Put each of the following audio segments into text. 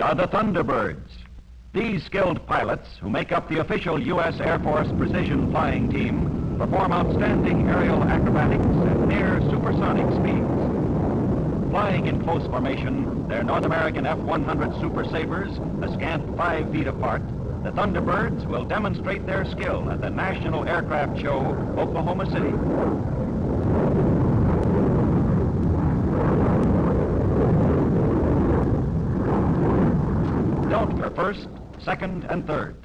are the Thunderbirds. These skilled pilots, who make up the official U.S. Air Force precision flying team, perform outstanding aerial acrobatics at near supersonic speeds. Flying in close formation, their North American F-100 Super Sabers, a scant 5 feet apart, the Thunderbirds will demonstrate their skill at the National Aircraft Show, Oklahoma City. Don't for first, second, and third.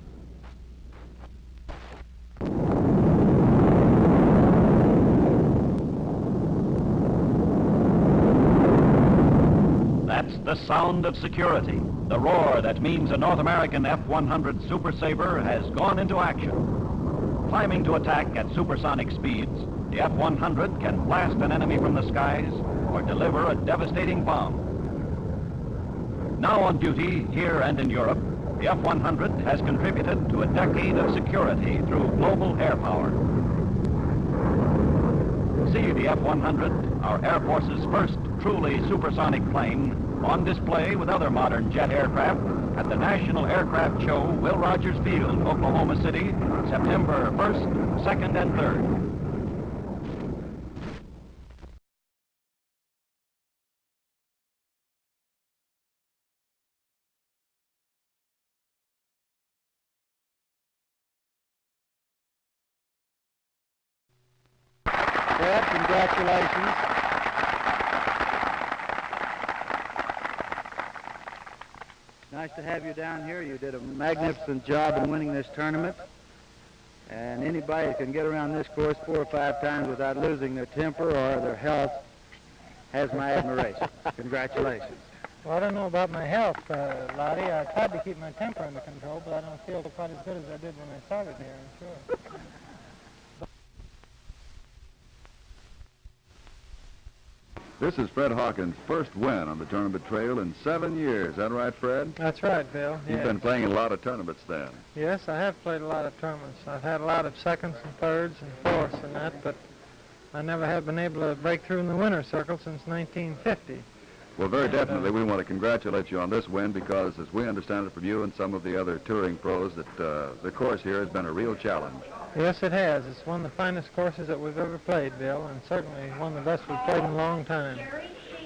That's the sound of security, the roar that means a North American F-100 Super Saber has gone into action. Climbing to attack at supersonic speeds, the F-100 can blast an enemy from the skies or deliver a devastating bomb. Now on duty here and in Europe, the F-100 has contributed to a decade of security through global air power. See the F-100, our Air Force's first truly supersonic plane, on display with other modern jet aircraft at the National Aircraft Show, Will Rogers Field, Oklahoma City, September 1st, 2nd, and 3rd. Fred, congratulations. Nice to have you down here. You did a magnificent job in winning this tournament. And anybody that can get around this course 4 or 5 times without losing their temper or their health has my admiration. Congratulations. Well, I don't know about my health, Lottie. I tried to keep my temper under control, but I don't feel quite as good as I did when I started here, I'm sure. This is Fred Hawkins' first win on the tournament trail in 7 years. Is that right, Fred? That's right, Bill. You've Yes. been playing in a lot of tournaments then. Yes, I have played a lot of tournaments. I've had a lot of seconds and thirds and fourths and that, but I never have been able to break through in the winner's circle since 1950. Well, very definitely we want to congratulate you on this win because, as we understand it from you and some of the other touring pros, that the course here has been a real challenge. Yes, it has. It's one of the finest courses that we've ever played, Bill, and certainly one of the best we've played in a long time.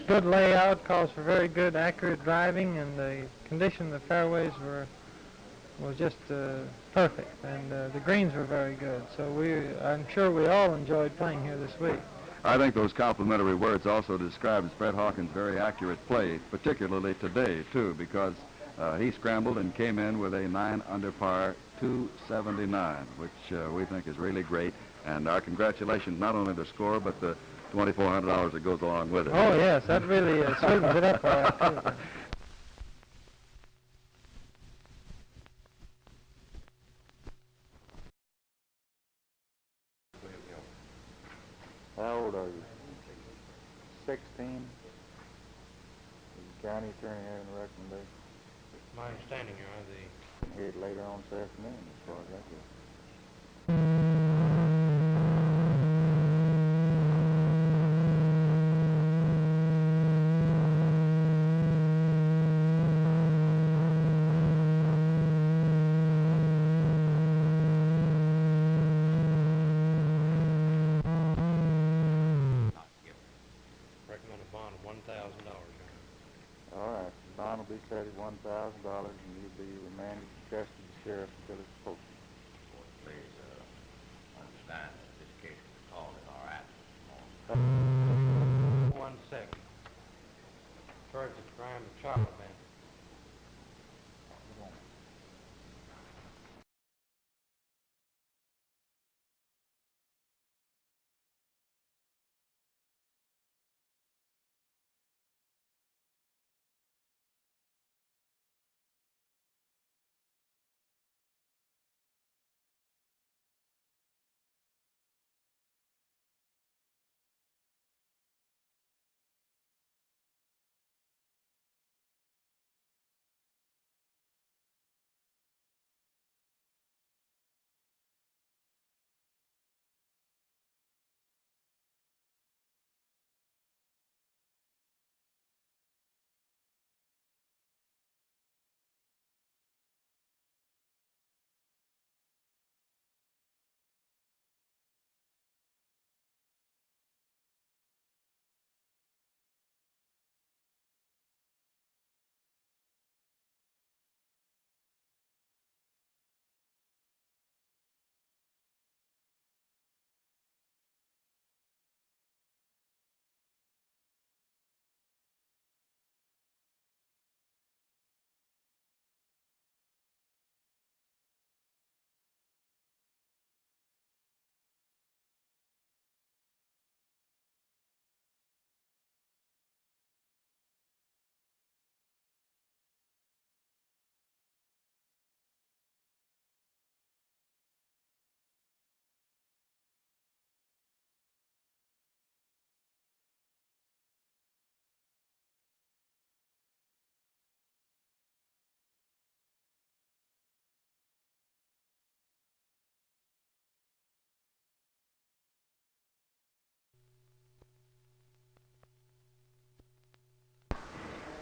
Good layout, calls for very good, accurate driving, and the condition of the fairways was just perfect, and the greens were very good. So I'm sure we all enjoyed playing here this week. I think those complimentary words also described Fred Hawkins' very accurate play, particularly today, too, because he scrambled and came in with a 9 under par 279, which we think is really great. And our congratulations not only the score, but the $2,400 that goes along with it. Oh, yes, that really sweetens it up for us, too. How old are you? 16. Is the county attorney having a recommendation? My understanding, Your Honor, Hear it later on this afternoon, as far as I can. recommend a bond of $1,000, Your Honor. All right, the bond will be set at $1,000, and you'll be remanded to custody of the sheriff until it's posted. Please understand that this case was called in our absence. 1 second. Charged with the crime of child abandonment.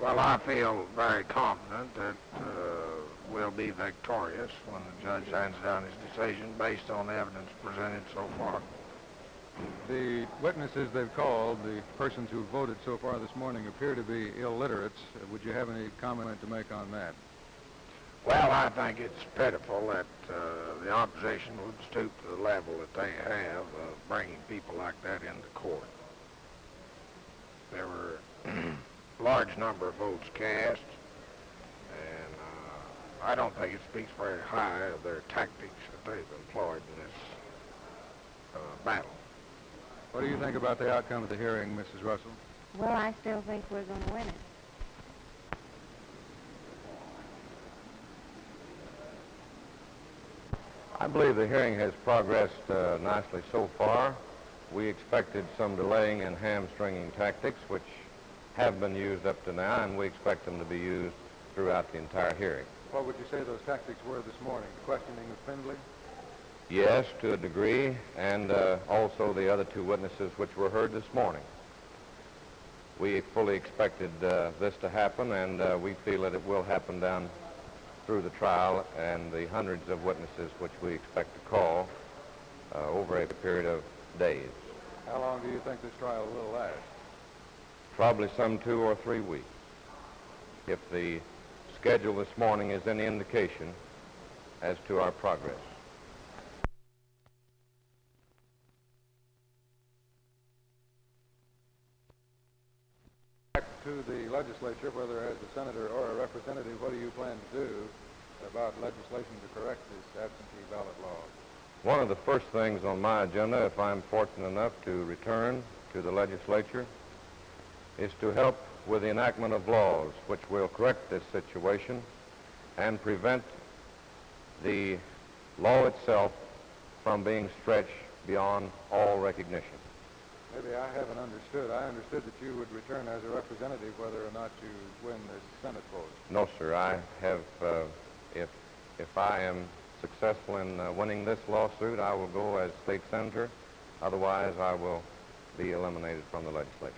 Well, I feel very confident that we'll be victorious when the judge hands down his decision based on the evidence presented so far. The witnesses they've called, the persons who voted so far this morning, appear to be illiterates. Would you have any comment to make on that? Well, I think it's pitiful that the opposition would stoop to the level that they have of bringing people like that into court. There were a large number of votes cast, and I don't think it speaks very high of their tactics that they've employed in this battle. What do you think about the outcome of the hearing, Mrs. Russell? Well, I still think we're going to win it. I believe the hearing has progressed nicely so far. We expected some delaying and hamstringing tactics, which have been used up to now, and we expect them to be used throughout the entire hearing. What would you say those tactics were this morning? The questioning of Findlay? Yes, to a degree, and also the other two witnesses which were heard this morning. We fully expected this to happen, and we feel that it will happen down through the trial and the hundreds of witnesses which we expect to call over a period of days. How long do you think this trial will last? Probably some 2 or 3 weeks. If the schedule this morning is any indication as to our progress. Back to the legislature, whether as a senator or a representative, what do you plan to do about legislation to correct this absentee ballot law? One of the first things on my agenda, if I'm fortunate enough to return to the legislature, is to help with the enactment of laws which will correct this situation and prevent the law itself from being stretched beyond all recognition. Maybe I haven't understood. I understood that you would return as a representative whether or not you win this Senate vote. No, sir. I have, if I am successful in winning this lawsuit, I will go as state senator. Otherwise, I will be eliminated from the legislature.